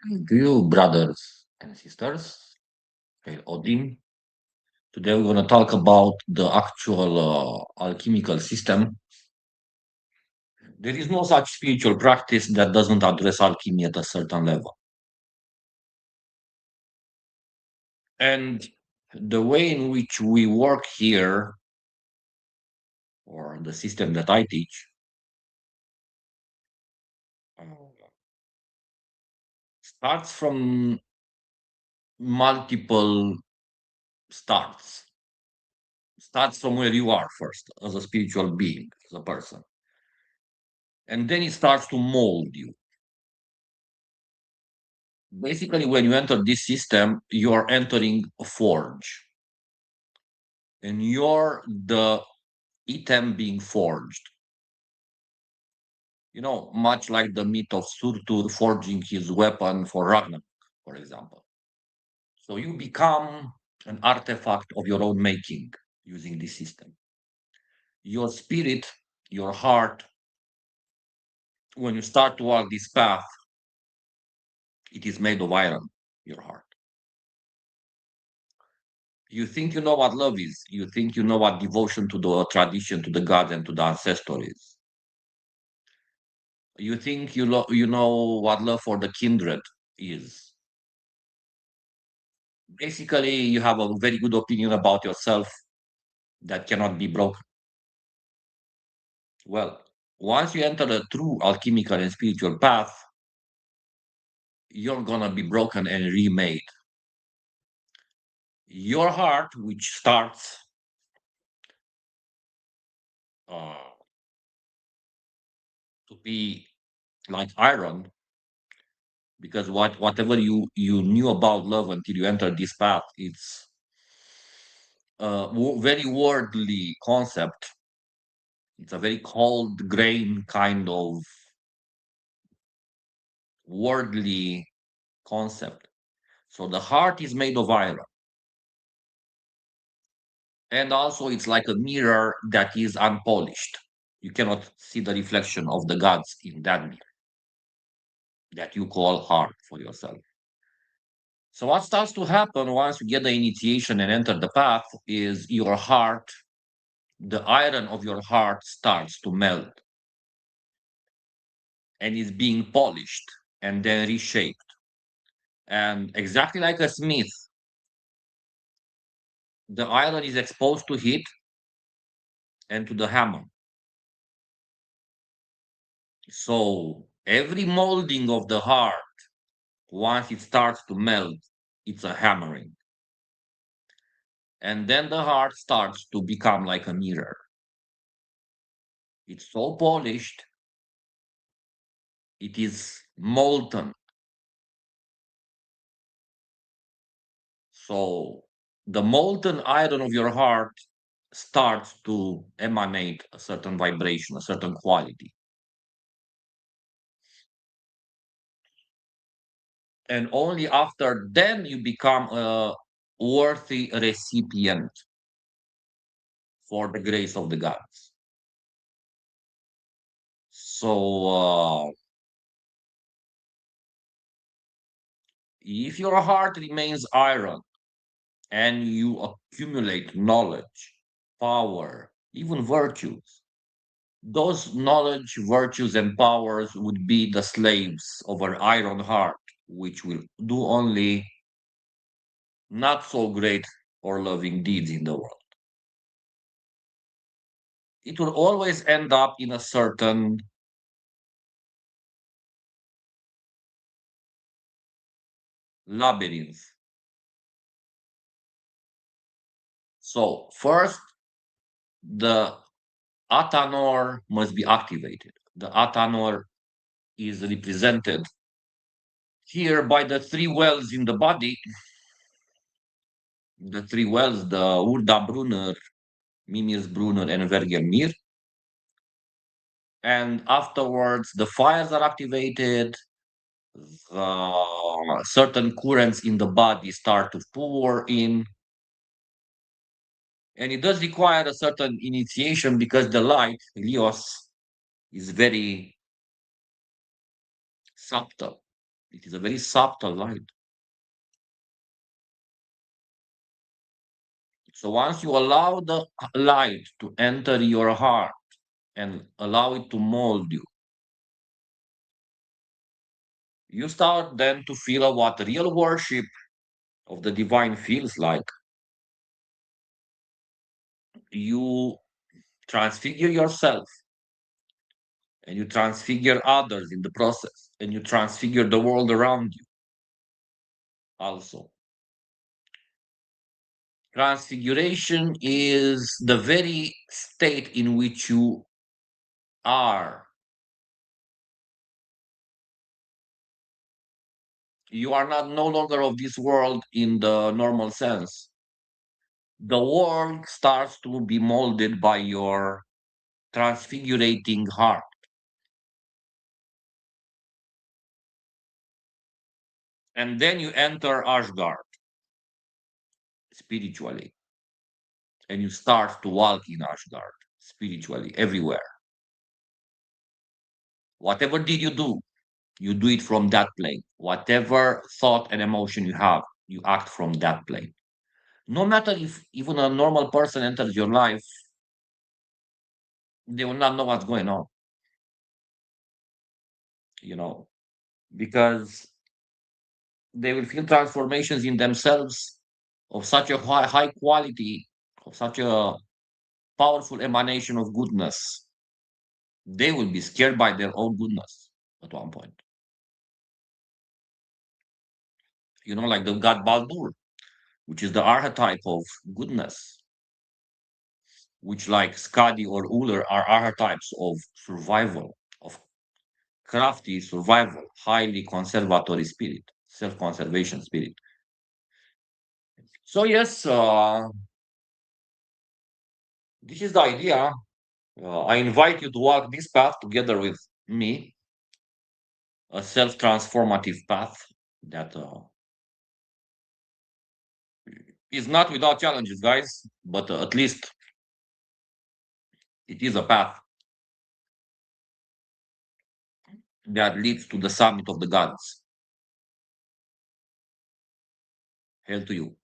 To you, brothers and sisters, okay, Odin. Today we're going to talk about the actual alchemical system. There is no such spiritual practice that doesn't address alchemy at a certain level. And the way in which we work here, or the system that I teach, uh, starts from multiple starts. Starts from where you are first, as a spiritual being, as a person. And then it starts to mold you. Basically, when you enter this system, you are entering a forge, and you're the item being forged. Much like the myth of Surtur forging his weapon for Ragnarok, for example. So you become an artifact of your own making using this system. Your spirit, your heart, when you start to walk this path, it is made of iron, your heart. You think you know what love is. You think you know what devotion to the tradition, to the gods, and to the ancestors is. You think you know what love for the kindred is. Basically, you have a very good opinion about yourself that cannot be broken. Well, once you enter the true alchemical and spiritual path, you're gonna be broken and remade. Your heart, which starts uh, to be like iron, because whatever you knew about love until you entered this path, it's a very worldly concept. It's a very cold grain kind of worldly concept. So the heart is made of iron, and also it's like a mirror that is unpolished. You cannot see the reflection of the gods in that mirror that you call heart for yourself. So what starts to happen once you get the initiation and enter the path is your heart, the iron of your heart starts to melt and is being polished and then reshaped. And exactly like a smith, the iron is exposed to heat and to the hammer. So every molding of the heart, once it starts to melt, it's a hammering. And then the heart starts to become like a mirror. It's so polished, it is molten. So the molten iron of your heart starts to emanate a certain vibration, a certain quality. And only after then you become a worthy recipient for the grace of the gods. So, if your heart remains iron and you accumulate knowledge, power, even virtues, those knowledge, virtues, and powers would be the slaves of an iron heart, which will do only not so great or loving deeds in the world. It will always end up in a certain labyrinth. So, first, the Atanor must be activated. The Atanor is represented here by the three wells in the body. The three wells, the Urda Brunner, Mimir's Brunner, and Vergelmir. And afterwards, the fires are activated. Certain currents in the body start to pour in. And it does require a certain initiation because the light, Helios, is very subtle. It is a very subtle light. So once you allow the light to enter your heart and allow it to mold you, you start then to feel what real worship of the divine feels like. You transfigure yourself and you transfigure others in the process and you transfigure the world around you also. Transfiguration is the very state in which you are. You are not no longer of this world in the normal sense. The world starts to be molded by your transfigurating heart. And then you enter Asgard spiritually. And you start to walk in Asgard spiritually everywhere. Whatever did you do it from that plane. Whatever thought and emotion you have, you act from that plane. No matter if even a normal person enters your life, they will not know what's going on, you know, because they will feel transformations in themselves of such a high quality, of such a powerful emanation of goodness. They will be scared by their own goodness at one point. Like the god Baldur, which is the archetype of goodness, which like Skadi or Uller are archetypes of survival, of crafty survival, highly conservatory spirit, self-conservation spirit. So yes, this is the idea. I invite you to walk this path together with me, a self-transformative path that is not without challenges, guys, but at least it is a path that leads to the summit of the gods. Hail to you.